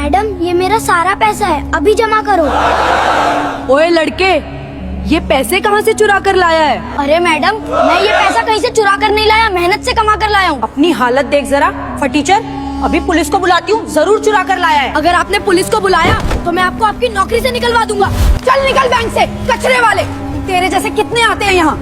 Madam ये मेरा सारा पैसा है, अभी जमा करो। ओए लड़के, ये पैसे कहाँ से चुरा कर लाया है? अरे मैडम मैं ये पैसा कहीं से चुरा कर नहीं लाया, मेहनत से कमा कर लाया हूँ। अपनी हालत देख जरा फटीचर, अभी पुलिस को बुलाती हूँ, जरूर चुरा कर लाया है। अगर आपने पुलिस को बुलाया तो मैं आपको आपकी नौकरी से निकलवा दूंगा। चल निकल बैंक से, कचरे वाले, तेरे जैसे कितने आते हैं यहाँ।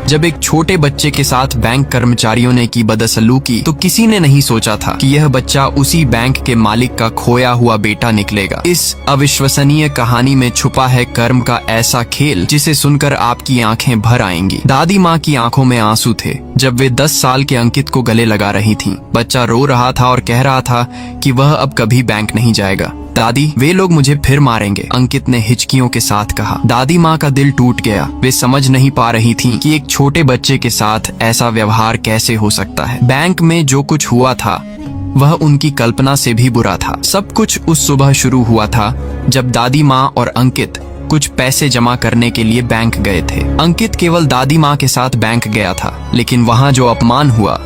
जब एक छोटे बच्चे के साथ बैंक कर्मचारियों ने की बदसलूकी तो किसी ने नहीं सोचा था कि यह बच्चा उसी बैंक के मालिक का खोया हुआ बेटा निकलेगा। इस अविश्वसनीय कहानी में छुपा है कर्म का ऐसा खेल जिसे सुनकर आपकी आंखें भर आएंगी। दादी माँ की आंखों में आंसू थे जब वे 10 साल के अंकित को गले लगा रही थीं। बच्चा रो रहा था और कह रहा था कि वह अब कभी बैंक नहीं जाएगा। दादी, वे लोग मुझे फिर मारेंगे, अंकित ने हिचकियों के साथ कहा। दादी माँ का दिल टूट गया। वे समझ नहीं पा रही थीं कि एक छोटे बच्चे के साथ ऐसा व्यवहार कैसे हो सकता है। बैंक में जो कुछ हुआ था वह उनकी कल्पना से भी बुरा था। सब कुछ उस सुबह शुरू हुआ था जब दादी माँ और अंकित कुछ पैसे जमा करने के लिए बैंक गए थे। अंकित केवल दादी माँ के साथ बैंक गया था, लेकिन वहाँ जो अपमान हुआ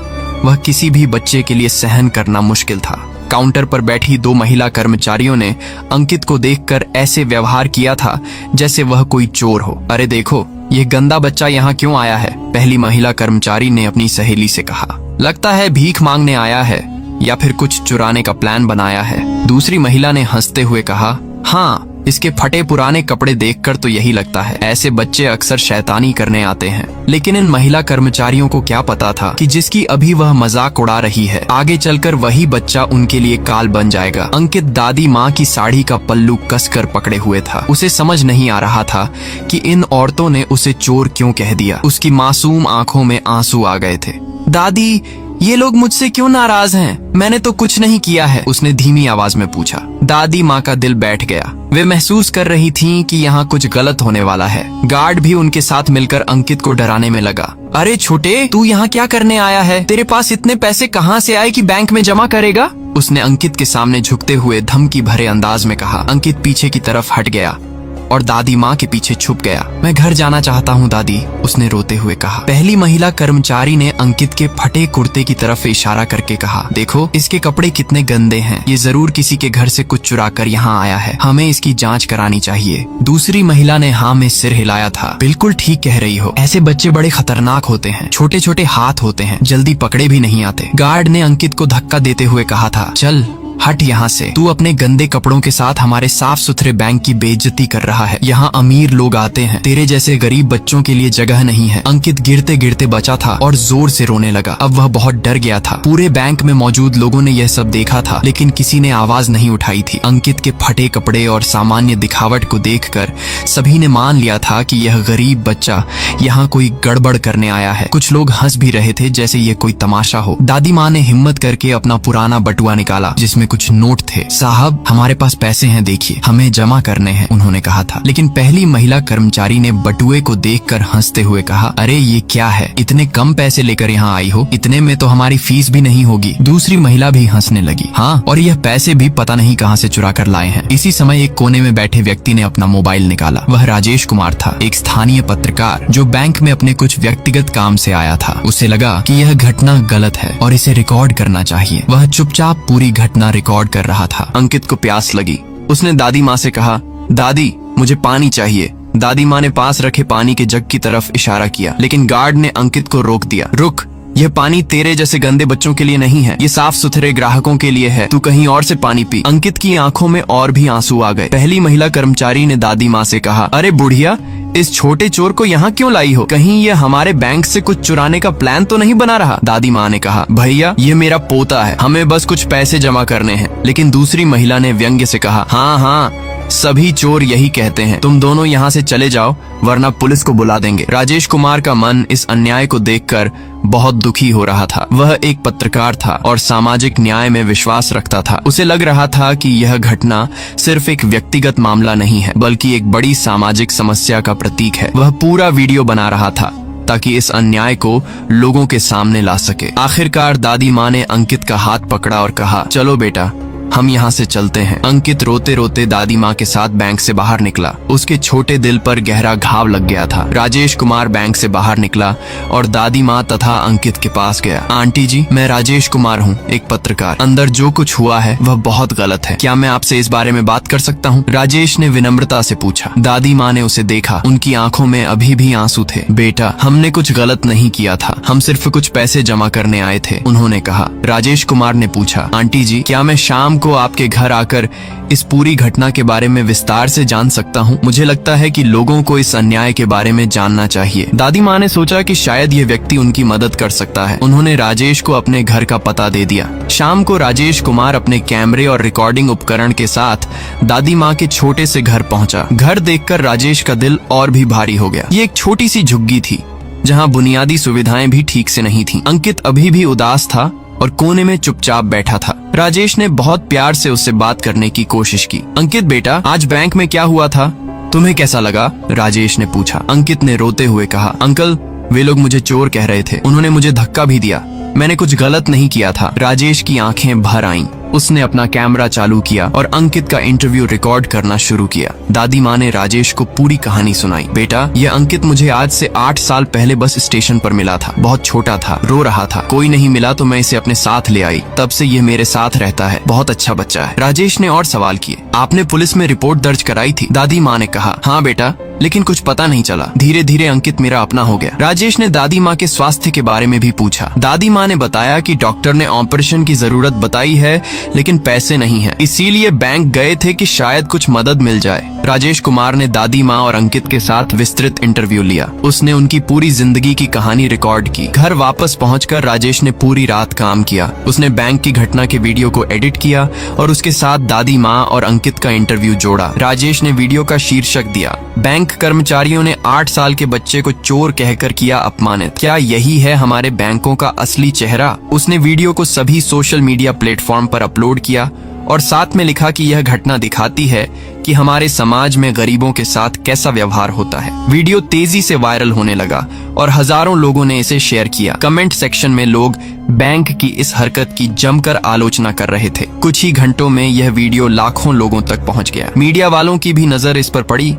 वह किसी भी बच्चे के लिए सहन करना मुश्किल था। काउंटर पर बैठी 2 महिला कर्मचारियों ने अंकित को देखकर ऐसे व्यवहार किया था जैसे वह कोई चोर हो। अरे देखो, ये गंदा बच्चा यहाँ क्यों आया है? पहली महिला कर्मचारी ने अपनी सहेली से कहा। लगता है भीख मांगने आया है या फिर कुछ चुराने का प्लान बनाया है। दूसरी महिला ने हंसते हुए कहा, हाँ, इसके फटे पुराने कपड़े देखकर तो यही लगता है। ऐसे बच्चे अक्सर शैतानी करने आते हैं। लेकिन इन महिला कर्मचारियों को क्या पता था कि जिसकी अभी वह मजाक उड़ा रही है, आगे चलकर वही बच्चा उनके लिए काल बन जाएगा। अंकित दादी माँ की साड़ी का पल्लू कसकर पकड़े हुए था। उसे समझ नहीं आ रहा था कि इन औरतों ने उसे चोर क्यों कह दिया। उसकी मासूम आंखों में आंसू आ गए थे। दादी, ये लोग मुझसे क्यों नाराज हैं? मैंने तो कुछ नहीं किया है, उसने धीमी आवाज में पूछा। दादी माँ का दिल बैठ गया। वे महसूस कर रही थीं कि यहाँ कुछ गलत होने वाला है। गार्ड भी उनके साथ मिलकर अंकित को डराने में लगा। अरे छोटे, तू यहाँ क्या करने आया है? तेरे पास इतने पैसे कहाँ से आए कि बैंक में जमा करेगा? उसने अंकित के सामने झुकते हुए धमकी भरे अंदाज में कहा। अंकित पीछे की तरफ हट गया और दादी माँ के पीछे छुप गया। मैं घर जाना चाहता हूँ दादी, उसने रोते हुए कहा। पहली महिला कर्मचारी ने अंकित के फटे कुर्ते की तरफ इशारा करके कहा, देखो इसके कपड़े कितने गंदे हैं। ये जरूर किसी के घर से कुछ चुरा कर यहाँ आया है। हमें इसकी जांच करानी चाहिए। दूसरी महिला ने हाँ में सिर हिलाया था। बिल्कुल ठीक कह रही हो, ऐसे बच्चे बड़े खतरनाक होते हैं। छोटे छोटे हाथ होते हैं, जल्दी पकड़े भी नहीं आते। गार्ड ने अंकित को धक्का देते हुए कहा था, चल हट यहाँ से। तू अपने गंदे कपड़ों के साथ हमारे साफ सुथरे बैंक की बेइज्जती कर रहा है। यहाँ अमीर लोग आते हैं, तेरे जैसे गरीब बच्चों के लिए जगह नहीं है। अंकित गिरते गिरते बचा था और जोर से रोने लगा। अब वह बहुत डर गया था। पूरे बैंक में मौजूद लोगों ने यह सब देखा था, लेकिन किसी ने आवाज नहीं उठाई थी। अंकित के फटे कपड़े और सामान्य दिखावट को देखकर सभी ने मान लिया था कि यह गरीब बच्चा यहाँ कोई गड़बड़ करने आया है। कुछ लोग हंस भी रहे थे जैसे ये कोई तमाशा हो। दादी माँ ने हिम्मत करके अपना पुराना बटुआ निकाला जिसमें कुछ नोट थे। साहब, हमारे पास पैसे हैं, देखिए, हमें जमा करने हैं, उन्होंने कहा था। लेकिन पहली महिला कर्मचारी ने बटुए को देखकर हंसते हुए कहा, अरे ये क्या है? इतने कम पैसे लेकर यहाँ आई हो? इतने में तो हमारी फीस भी नहीं होगी। दूसरी महिला भी हंसने लगी। हाँ, और यह पैसे भी पता नहीं कहाँ से चुरा कर लाए हैं। इसी समय एक कोने में बैठे व्यक्ति ने अपना मोबाइल निकाला। वह राजेश कुमार था, एक स्थानीय पत्रकार जो बैंक में अपने कुछ व्यक्तिगत काम से आया था। उसे लगा कि यह घटना गलत है और इसे रिकॉर्ड करना चाहिए। वह चुपचाप पूरी घटना रिकॉर्ड कर रहा था। अंकित को प्यास लगी। उसने दादी माँ से कहा, दादी मुझे पानी चाहिए। दादी माँ ने पास रखे पानी के जग की तरफ इशारा किया, लेकिन गार्ड ने अंकित को रोक दिया। रुक, यह पानी तेरे जैसे गंदे बच्चों के लिए नहीं है, ये साफ सुथरे ग्राहकों के लिए है। तू कहीं और से पानी पी। अंकित की आंखों में और भी आंसू आ गए। पहली महिला कर्मचारी ने दादी माँ से कहा, अरे बुढ़िया, इस छोटे चोर को यहाँ क्यों लाई हो? कहीं ये हमारे बैंक से कुछ चुराने का प्लान तो नहीं बना रहा? दादी माँ ने कहा, भैया ये मेरा पोता है, हमें बस कुछ पैसे जमा करने हैं। लेकिन दूसरी महिला ने व्यंग्य से कहा, हाँ हाँ, सभी चोर यही कहते हैं। तुम दोनों यहाँ से चले जाओ वरना पुलिस को बुला देंगे। राजेश कुमार का मन इस अन्याय को देखकर बहुत दुखी हो रहा था। वह एक पत्रकार था और सामाजिक न्याय में विश्वास रखता था। उसे लग रहा था कि यह घटना सिर्फ एक व्यक्तिगत मामला नहीं है, बल्कि एक बड़ी सामाजिक समस्या का प्रतीक है। वह पूरा वीडियो बना रहा था ताकि इस अन्याय को लोगों के सामने ला सके। आखिरकार दादी माँ ने अंकित का हाथ पकड़ा और कहा, चलो बेटा, हम यहाँ से चलते हैं। अंकित रोते रोते दादी माँ के साथ बैंक से बाहर निकला। उसके छोटे दिल पर गहरा घाव लग गया था। राजेश कुमार बैंक से बाहर निकला और दादी माँ तथा अंकित के पास गया। आंटी जी, मैं राजेश कुमार हूँ, एक पत्रकार। अंदर जो कुछ हुआ है वह बहुत गलत है। क्या मैं आपसे इस बारे में बात कर सकता हूँ? राजेश ने विनम्रता से पूछा। दादी माँ ने उसे देखा। उनकी आंखों में अभी भी आंसू थे। बेटा, हमने कुछ गलत नहीं किया था, हम सिर्फ कुछ पैसे जमा करने आए थे, उन्होंने कहा। राजेश कुमार ने पूछा, आंटी जी, क्या मैं शाम को आपके घर आकर इस पूरी घटना के बारे में विस्तार से जान सकता हूँ? मुझे लगता है कि लोगों को इस अन्याय के बारे में जानना चाहिए। दादी माँ ने सोचा कि शायद ये व्यक्ति उनकी मदद कर सकता है। उन्होंने राजेश को अपने घर का पता दे दिया। शाम को राजेश कुमार अपने कैमरे और रिकॉर्डिंग उपकरण के साथ दादी माँ के छोटे से घर पहुंचा। घर देखकर राजेश का दिल और भी भारी हो गया। ये एक छोटी सी झुग्गी थी जहाँ बुनियादी सुविधाएं भी ठीक से नहीं थीं। अंकित अभी भी उदास था और कोने में चुपचाप बैठा था। राजेश ने बहुत प्यार से उससे बात करने की कोशिश की। अंकित बेटा, आज बैंक में क्या हुआ था, तुम्हें कैसा लगा? राजेश ने पूछा। अंकित ने रोते हुए कहा, अंकल, वे लोग मुझे चोर कह रहे थे, उन्होंने मुझे धक्का भी दिया, मैंने कुछ गलत नहीं किया था। राजेश की आंखें भर आईं। उसने अपना कैमरा चालू किया और अंकित का इंटरव्यू रिकॉर्ड करना शुरू किया। दादी माँ ने राजेश को पूरी कहानी सुनाई। बेटा, यह अंकित मुझे आज से 8 साल पहले बस स्टेशन पर मिला था। बहुत छोटा था, रो रहा था, कोई नहीं मिला तो मैं इसे अपने साथ ले आई। तब से ये मेरे साथ रहता है, बहुत अच्छा बच्चा है। राजेश ने और सवाल किए। आपने पुलिस में रिपोर्ट दर्ज कराई थी? दादी माँ ने कहा, हाँ बेटा, लेकिन कुछ पता नहीं चला। धीरे धीरे अंकित मेरा अपना हो गया। राजेश ने दादी माँ के स्वास्थ्य के बारे में भी पूछा। दादी माँ ने बताया कि डॉक्टर ने ऑपरेशन की जरूरत बताई है, लेकिन पैसे नहीं है, इसीलिए बैंक गए थे कि शायद कुछ मदद मिल जाए। राजेश कुमार ने दादी माँ और अंकित के साथ विस्तृत इंटरव्यू लिया। उसने उनकी पूरी जिंदगी की कहानी रिकॉर्ड की। घर वापस पहुंचकर राजेश ने पूरी रात काम किया। उसने बैंक की घटना के वीडियो को एडिट किया और उसके साथ दादी माँ और अंकित का इंटरव्यू जोड़ा। राजेश ने वीडियो का शीर्षक दिया, बैंक कर्मचारियों ने 8 साल के बच्चे को चोर कहकर किया अपमानित। क्या यही है हमारे बैंकों का असली चेहरा? उसने वीडियो को सभी सोशल मीडिया प्लेटफॉर्म पर अपलोड किया और साथ में लिखा कि यह घटना दिखाती है कि हमारे समाज में गरीबों के साथ कैसा व्यवहार होता है। वीडियो तेजी से वायरल होने लगा और हजारों लोगों ने इसे शेयर किया। कमेंट सेक्शन में लोग बैंक की इस हरकत की जमकर आलोचना कर रहे थे। कुछ ही घंटों में यह वीडियो लाखों लोगों तक पहुंच गया। मीडिया वालों की भी नजर इस पर पड़ी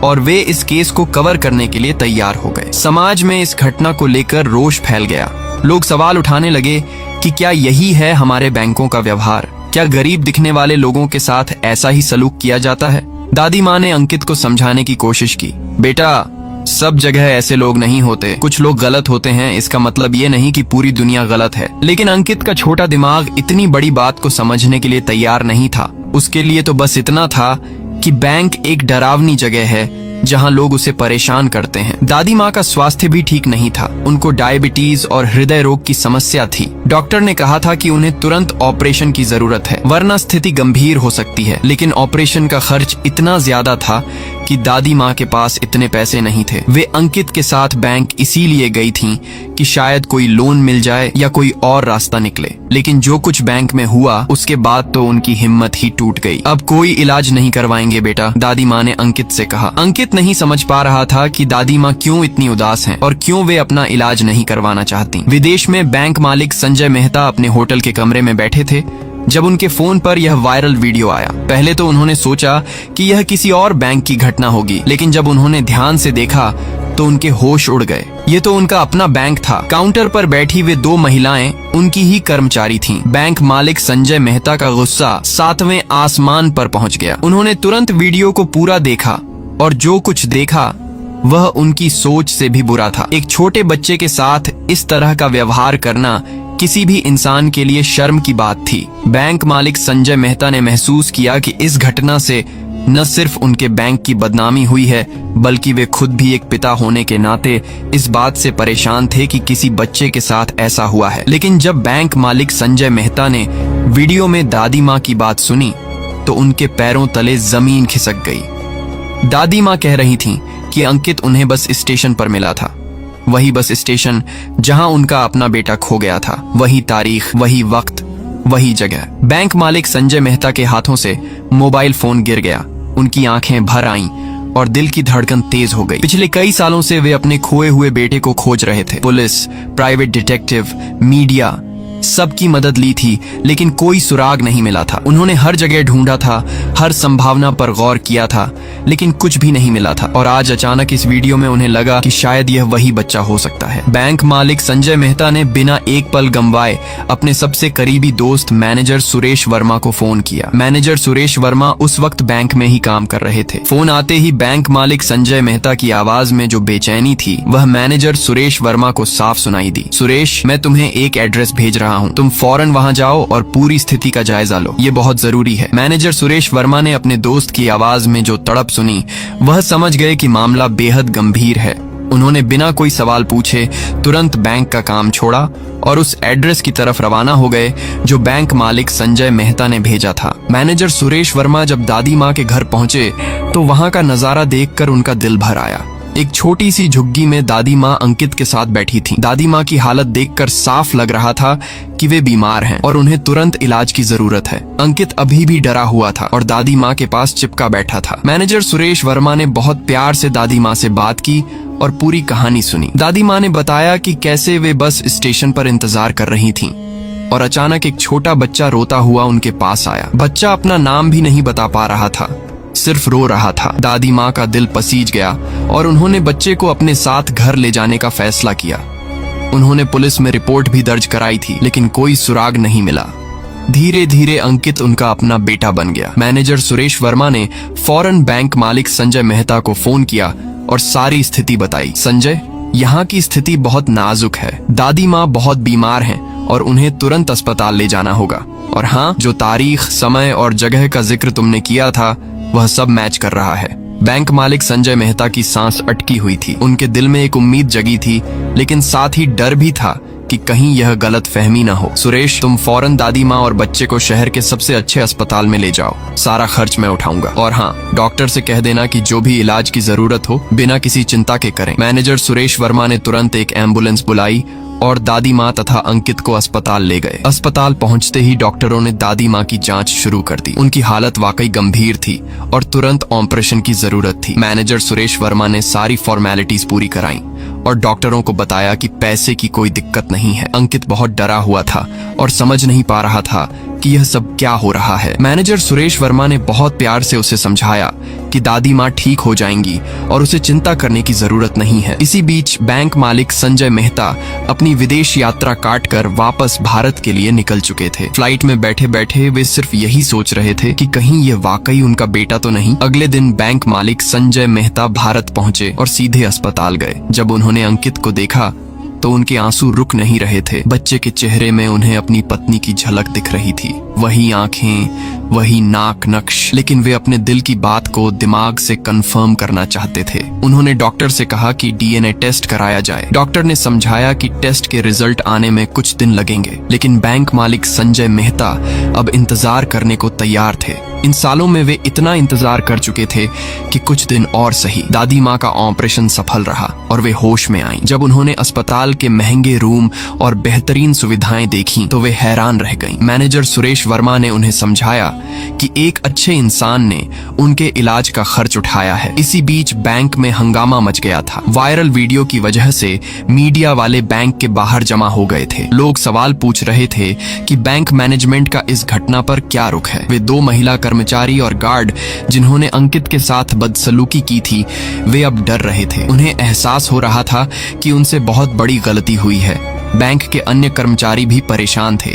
और वे इस केस को कवर करने के लिए तैयार हो गए। समाज में इस घटना को लेकर रोष फैल गया। लोग सवाल उठाने लगे कि क्या यही है हमारे बैंकों का व्यवहार? क्या गरीब दिखने वाले लोगों के साथ ऐसा ही सलूक किया जाता है? दादी माँ ने अंकित को समझाने की कोशिश की। बेटा, सब जगह ऐसे लोग नहीं होते, कुछ लोग गलत होते हैं, इसका मतलब ये नहीं कि पूरी दुनिया गलत है। लेकिन अंकित का छोटा दिमाग इतनी बड़ी बात को समझने के लिए तैयार नहीं था। उसके लिए तो बस इतना था कि बैंक एक डरावनी जगह है जहां लोग उसे परेशान करते हैं। दादी माँ का स्वास्थ्य भी ठीक नहीं था। उनको डायबिटीज और हृदय रोग की समस्या थी। डॉक्टर ने कहा था कि उन्हें तुरंत ऑपरेशन की जरूरत है, वरना स्थिति गंभीर हो सकती है। लेकिन ऑपरेशन का खर्च इतना ज्यादा था कि दादी माँ के पास इतने पैसे नहीं थे। वे अंकित के साथ बैंक इसीलिए गई थीं कि शायद कोई लोन मिल जाए या कोई और रास्ता निकले। लेकिन जो कुछ बैंक में हुआ उसके बाद तो उनकी हिम्मत ही टूट गई। अब कोई इलाज नहीं करवाएंगे बेटा, दादी माँ ने अंकित से कहा। अंकित नहीं समझ पा रहा था कि दादी माँ क्यों इतनी उदास हैं और क्यों वे अपना इलाज नहीं करवाना चाहती। विदेश में बैंक मालिक संजय मेहता अपने होटल के कमरे में बैठे थे जब उनके फोन पर यह वायरल वीडियो आया। पहले तो उन्होंने सोचा कि यह किसी और बैंक की घटना होगी, लेकिन जब उन्होंने ध्यान से देखा तो उनके होश उड़ गए। ये तो उनका अपना बैंक था। काउंटर पर बैठी वे 2 महिलाएं उनकी ही कर्मचारी थीं। बैंक मालिक संजय मेहता का गुस्सा 7वें आसमान पर पहुंच गया। उन्होंने तुरंत वीडियो को पूरा देखा और जो कुछ देखा वह उनकी सोच से भी बुरा था। एक छोटे बच्चे के साथ इस तरह का व्यवहार करना किसी भी इंसान के लिए शर्म की बात थी। बैंक मालिक संजय मेहता ने महसूस किया कि इस घटना से न सिर्फ उनके बैंक की बदनामी हुई है, बल्कि वे खुद भी एक पिता होने के नाते इस बात से परेशान थे कि किसी बच्चे के साथ ऐसा हुआ है। लेकिन जब बैंक मालिक संजय मेहता ने वीडियो में दादी माँ की बात सुनी तो उनके पैरों तले जमीन खिसक गई। दादी माँ कह रही थीं कि अंकित उन्हें बस स्टेशन पर मिला था, वही बस स्टेशन जहां उनका अपना बेटा खो गया था, वही तारीख, वही वक्त, वही जगह। बैंक मालिक संजय मेहता के हाथों से मोबाइल फोन गिर गया। उनकी आंखें भर आईं और दिल की धड़कन तेज हो गई। पिछले कई सालों से वे अपने खोए हुए बेटे को खोज रहे थे। पुलिस, प्राइवेट डिटेक्टिव, मीडिया, सबकी मदद ली थी, लेकिन कोई सुराग नहीं मिला था। उन्होंने हर जगह ढूंढा था, हर संभावना पर गौर किया था, लेकिन कुछ भी नहीं मिला था। और आज अचानक इस वीडियो में उन्हें लगा कि शायद यह वही बच्चा हो सकता है। बैंक मालिक संजय मेहता ने बिना एक पल गंवाए अपने सबसे करीबी दोस्त मैनेजर सुरेश वर्मा को फोन किया। मैनेजर सुरेश वर्मा उस वक्त बैंक में ही काम कर रहे थे। फोन आते ही बैंक मालिक संजय मेहता की आवाज में जो बेचैनी थी, वह मैनेजर सुरेश वर्मा को साफ सुनाई दी। सुरेश, मैं तुम्हें एक एड्रेस भेज रहा हूँ, तुम फौरन वहाँ जाओ और पूरी स्थिति का जायजा लो, ये बहुत जरूरी है। मैनेजर सुरेश वर्मा ने अपने दोस्त की आवाज में जो तड़प सुनी, वह समझ गए कि मामला बेहद गंभीर है। उन्होंने बिना कोई सवाल पूछे तुरंत बैंक का काम छोड़ा और उस एड्रेस की तरफ रवाना हो गए जो बैंक मालिक संजय मेहता ने भेजा था। मैनेजर सुरेश वर्मा जब दादी माँ के घर पहुंचे तो वहां का नजारा देखकर उनका दिल भर आया। एक छोटी सी झुग्गी में दादी माँ अंकित के साथ बैठी थी। दादी माँ की हालत देखकर साफ लग रहा था कि वे बीमार हैं और उन्हें तुरंत इलाज की जरूरत है। अंकित अभी भी डरा हुआ था और दादी माँ के पास चिपका बैठा था। मैनेजर सुरेश वर्मा ने बहुत प्यार से दादी माँ से बात की और पूरी कहानी सुनी। दादी माँ ने बताया कि कैसे वे बस स्टेशन पर इंतजार कर रही थीं और अचानक एक छोटा बच्चा रोता हुआ उनके पास आया। बच्चा अपना नाम भी नहीं बता पा रहा था, सिर्फ रो रहा था। दादी माँ का दिल पसीज गया और उन्होंने बच्चे को अपने साथ घर ले जाने का फैसला किया। उन्होंने पुलिस में रिपोर्ट भी दर्ज कराई थी, लेकिन कोई सुराग नहीं मिला। धीरे धीरे अंकित उनका अपना बेटा बन गया। मैनेजर सुरेश वर्मा ने फौरन बैंक मालिक संजय मेहता को फोन किया और सारी स्थिति बताई। संजय, यहाँ की स्थिति बहुत नाजुक है। दादी माँ बहुत बीमार हैं और उन्हें तुरंत अस्पताल ले जाना होगा। और हाँ, जो तारीख, समय और जगह का जिक्र तुमने किया था, वह सब मैच कर रहा है। बैंक मालिक संजय मेहता की सांस अटकी हुई थी। उनके दिल में एक उम्मीद जगी थी, लेकिन साथ ही डर भी था कि कहीं यह गलत फहमी ना हो। सुरेश, तुम फौरन दादी माँ और बच्चे को शहर के सबसे अच्छे अस्पताल में ले जाओ। सारा खर्च मैं उठाऊंगा। और हाँ, डॉक्टर से कह देना कि जो भी इलाज की जरूरत हो बिना किसी चिंता के करें। मैनेजर सुरेश वर्मा ने तुरंत एक एम्बुलेंस बुलाई और दादी माँ तथा अंकित को अस्पताल ले गए। अस्पताल पहुंचते ही डॉक्टरों ने दादी माँ की जांच शुरू कर दी। उनकी हालत वाकई गंभीर थी और तुरंत ऑपरेशन की जरूरत थी। मैनेजर सुरेश वर्मा ने सारी फॉर्मेलिटीज पूरी कराई और डॉक्टरों को बताया कि पैसे की कोई दिक्कत नहीं है। अंकित बहुत डरा हुआ था और समझ नहीं पा रहा था कि यह सब क्या हो रहा है। मैनेजर सुरेश वर्मा ने बहुत प्यार से उसे समझाया कि दादी माँ ठीक हो जाएंगी और उसे चिंता करने की जरूरत नहीं है। इसी बीच बैंक मालिक संजय मेहता अपनी विदेश यात्रा काटकर वापस भारत के लिए निकल चुके थे। फ्लाइट में बैठे बैठे वे सिर्फ यही सोच रहे थे कि कहीं ये वाकई उनका बेटा तो नहीं। अगले दिन बैंक मालिक संजय मेहता भारत पहुंचे और सीधे अस्पताल गए। जब उन्होंने अंकित को देखा तो उनके आंसू रुक नहीं रहे थे। बच्चे के चेहरे में उन्हें अपनी पत्नी की झलक दिख रही थी। वही आंखें, वही नाक नक्श, लेकिन वे अपने दिल की बात को दिमाग से कंफर्म करना चाहते थे। उन्होंने डॉक्टर से कहा कि डीएनए टेस्ट कराया जाए। डॉक्टर ने समझाया कि टेस्ट के रिजल्ट आने में कुछ दिन लगेंगे, लेकिन बैंक मालिक संजय मेहता अब इंतजार करने को तैयार थे। इन सालों में वे इतना इंतजार कर चुके थे कि कुछ दिन और सही। दादी माँ का ऑपरेशन सफल रहा और वे होश में आईं। जब उन्होंने अस्पताल के महंगे रूम और बेहतरीन सुविधाएं देखी तो वे हैरान रह गईं। मैनेजर सुरेश वर्मा ने उन्हें समझाया कि एक अच्छे इंसान ने उनके इलाज का खर्च उठाया है। इसी बीच बैंक में हंगामा मच गया था। वायरल वीडियो की वजह से मीडिया वाले बैंक के बाहर जमा हो गए थे। लोग सवाल पूछ रहे थे कि बैंक मैनेजमेंट का इस घटना पर क्या रुख है। वे दो महिला कर्मचारी और गार्ड जिन्होंने अंकित के साथ बदसलूकी की थी, वे अब डर रहे थे। उन्हें एहसास हो रहा था कि उनसे बहुत बड़ी गलती हुई है। बैंक के अन्य कर्मचारी भी परेशान थे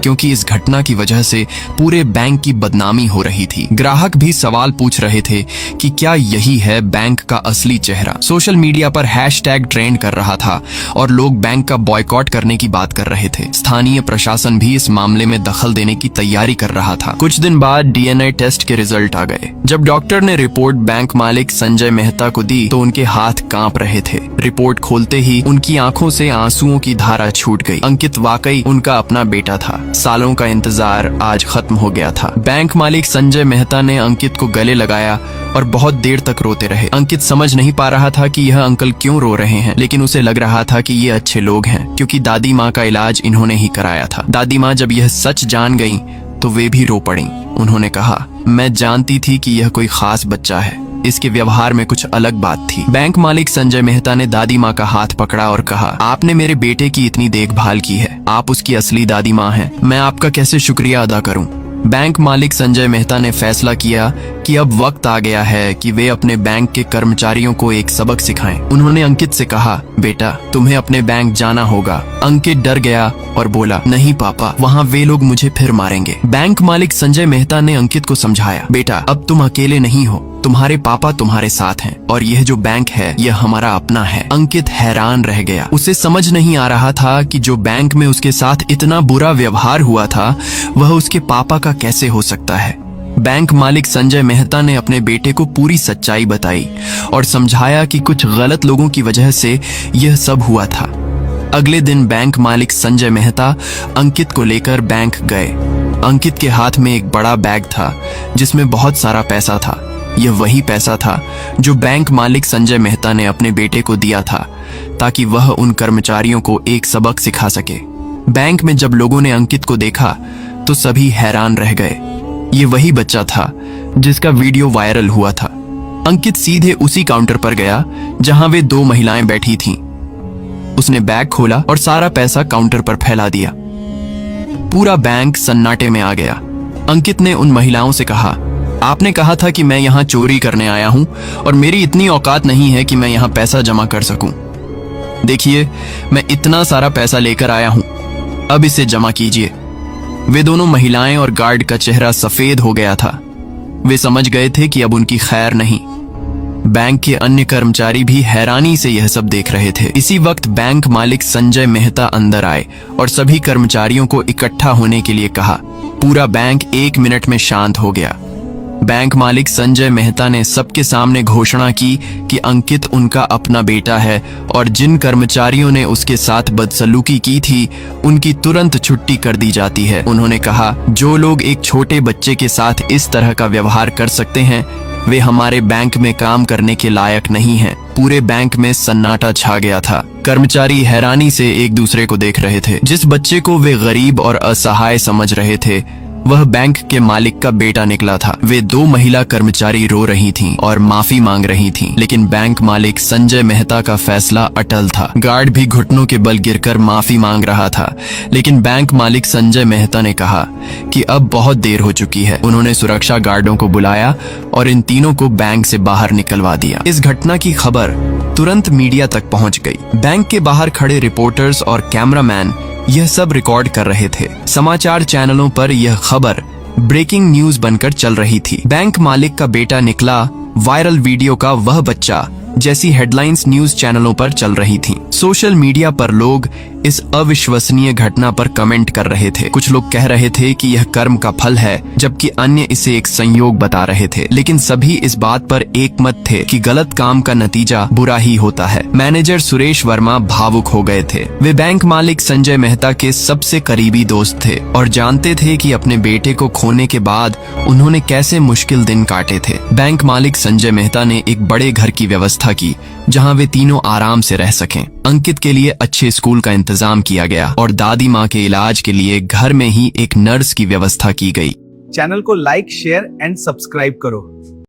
क्योंकि इस घटना की वजह से पूरे बैंक की बदनामी हो रही थी। ग्राहक भी सवाल पूछ रहे थे कि क्या यही है बैंक का असली चेहरा। सोशल मीडिया पर हैशटैग ट्रेंड कर रहा था और लोग बैंक का बॉयकॉट करने की बात कर रहे थे। स्थानीय प्रशासन भी इस मामले में दखल देने की तैयारी कर रहा था। कुछ दिन बाद डीएनए टेस्ट के रिजल्ट आ गए। जब डॉक्टर ने रिपोर्ट बैंक मालिक संजय मेहता को दी तो उनके हाथ कांप रहे थे। रिपोर्ट खोलते ही उनकी आंखों से आंसुओं की धारा छूट गई। अंकित वाकई उनका अपना बेटा था। सालों का इंतजार आज खत्म हो गया था। बैंक मालिक संजय मेहता ने अंकित को गले लगाया और बहुत देर तक रोते रहे। अंकित समझ नहीं पा रहा था कि यह अंकल क्यों रो रहे हैं, लेकिन उसे लग रहा था कि ये अच्छे लोग हैं क्योंकि दादी माँ का इलाज इन्होंने ही कराया था। दादी माँ जब यह सच जान गईं तो वे भी रो पड़ीं। उन्होंने कहा, मैं जानती थी कि यह कोई खास बच्चा है, इसके व्यवहार में कुछ अलग बात थी। बैंक मालिक संजय मेहता ने दादी माँ का हाथ पकड़ा और कहा, आपने मेरे बेटे की इतनी देखभाल की है, आप उसकी असली दादी माँ हैं। मैं आपका कैसे शुक्रिया अदा करूं? बैंक मालिक संजय मेहता ने फैसला किया कि अब वक्त आ गया है कि वे अपने बैंक के कर्मचारियों को एक सबक सिखाएं। उन्होंने अंकित से कहा, बेटा तुम्हें अपने बैंक जाना होगा। अंकित डर गया और बोला, नहीं पापा, वहाँ वे लोग मुझे फिर मारेंगे। बैंक मालिक संजय मेहता ने अंकित को समझाया, बेटा अब तुम अकेले नहीं हो, तुम्हारे पापा तुम्हारे साथ हैं और यह जो बैंक है यह हमारा अपना है। अंकित हैरान रह गया, उसे समझ नहीं आ रहा था कि जो बैंक में उसके साथ इतना बुरा व्यवहार हुआ था वह उसके पापा का कैसे हो सकता है। बैंक मालिक संजय मेहता ने अपने बेटे को पूरी सच्चाई बताई और समझाया कि कुछ गलत लोगों की वजह से यह सब हुआ था। अगले दिन बैंक मालिक संजय मेहता अंकित को लेकर बैंक गए। अंकित के हाथ में एक बड़ा बैग था जिसमें बहुत सारा पैसा था। यह वही पैसा था जो बैंक मालिक संजय मेहता ने अपने बेटे को दिया था ताकि वह उन कर्मचारियों को एक सबक सिखा सके। बैंक में जब लोगों ने अंकित को देखा तो सभी हैरान रह गए। ये वही बच्चा था जिसका वीडियो वायरल हुआ था। अंकित सीधे उसी काउंटर पर गया जहां वे दो महिलाएं बैठी थीं। उसने बैग खोला और सारा पैसा काउंटर पर फैला दिया। पूरा बैंक सन्नाटे में आ गया। अंकित ने उन महिलाओं से कहा, आपने कहा था कि मैं यहाँ चोरी करने आया हूँ और मेरी इतनी औकात नहीं है कि मैं यहाँ पैसा जमा कर सकूं। देखिए, मैं इतना सारा पैसा लेकर आया हूँ, अब इसे जमा कीजिए। वे दोनों महिलाएं और गार्ड का चेहरा सफेद हो गया था। वे समझ गए थे कि अब उनकी खैर नहीं। बैंक के अन्य कर्मचारी भी हैरानी से यह सब देख रहे थे। इसी वक्त बैंक मालिक संजय मेहता अंदर आए और सभी कर्मचारियों को इकट्ठा होने के लिए कहा। पूरा बैंक 1 मिनट में शांत हो गया। बैंक मालिक संजय मेहता ने सबके सामने घोषणा की कि अंकित उनका अपना बेटा है और जिन कर्मचारियों ने उसके साथ बदसलूकी की थी उनकी तुरंत छुट्टी कर दी जाती है। उन्होंने कहा, जो लोग एक छोटे बच्चे के साथ इस तरह का व्यवहार कर सकते हैं वे हमारे बैंक में काम करने के लायक नहीं हैं। पूरे बैंक में सन्नाटा छा गया था। कर्मचारी हैरानी से एक दूसरे को देख रहे थे। जिस बच्चे को वे गरीब और असहाय समझ रहे थे वह बैंक के मालिक का बेटा निकला था। वे दो महिला कर्मचारी रो रही थीं और माफी मांग रही थीं, लेकिन बैंक मालिक संजय मेहता का फैसला अटल था। गार्ड भी घुटनों के बल गिरकर माफी मांग रहा था, लेकिन बैंक मालिक संजय मेहता ने कहा कि अब बहुत देर हो चुकी है। उन्होंने सुरक्षा गार्डों को बुलाया और इन तीनों को बैंक से बाहर निकलवा दिया। इस घटना की खबर तुरंत मीडिया तक पहुंच गई। बैंक के बाहर खड़े रिपोर्टर्स और कैमरामैन यह सब रिकॉर्ड कर रहे थे। समाचार चैनलों पर यह खबर ब्रेकिंग न्यूज बनकर चल रही थी। बैंक मालिक का बेटा निकला, वायरल वीडियो का वह बच्चा जैसी हेडलाइंस न्यूज चैनलों पर चल रही थीं। सोशल मीडिया पर लोग इस अविश्वसनीय घटना पर कमेंट कर रहे थे। कुछ लोग कह रहे थे कि यह कर्म का फल है, जबकि अन्य इसे एक संयोग बता रहे थे। लेकिन सभी इस बात पर एकमत थे कि गलत काम का नतीजा बुरा ही होता है। मैनेजर सुरेश वर्मा भावुक हो गए थे। वे बैंक मालिक संजय मेहता के सबसे करीबी दोस्त थे और जानते थे कि अपने बेटे को खोने के बाद उन्होंने कैसे मुश्किल दिन काटे थे। बैंक मालिक संजय मेहता ने एक बड़े घर की व्यवस्था की जहां वे तीनों आराम से रह सकें। अंकित के लिए अच्छे स्कूल का इंतजाम किया गया और दादी माँ के इलाज के लिए घर में ही एक नर्स की व्यवस्था की गई। चैनल को लाइक, शेयर एंड सब्सक्राइब करो।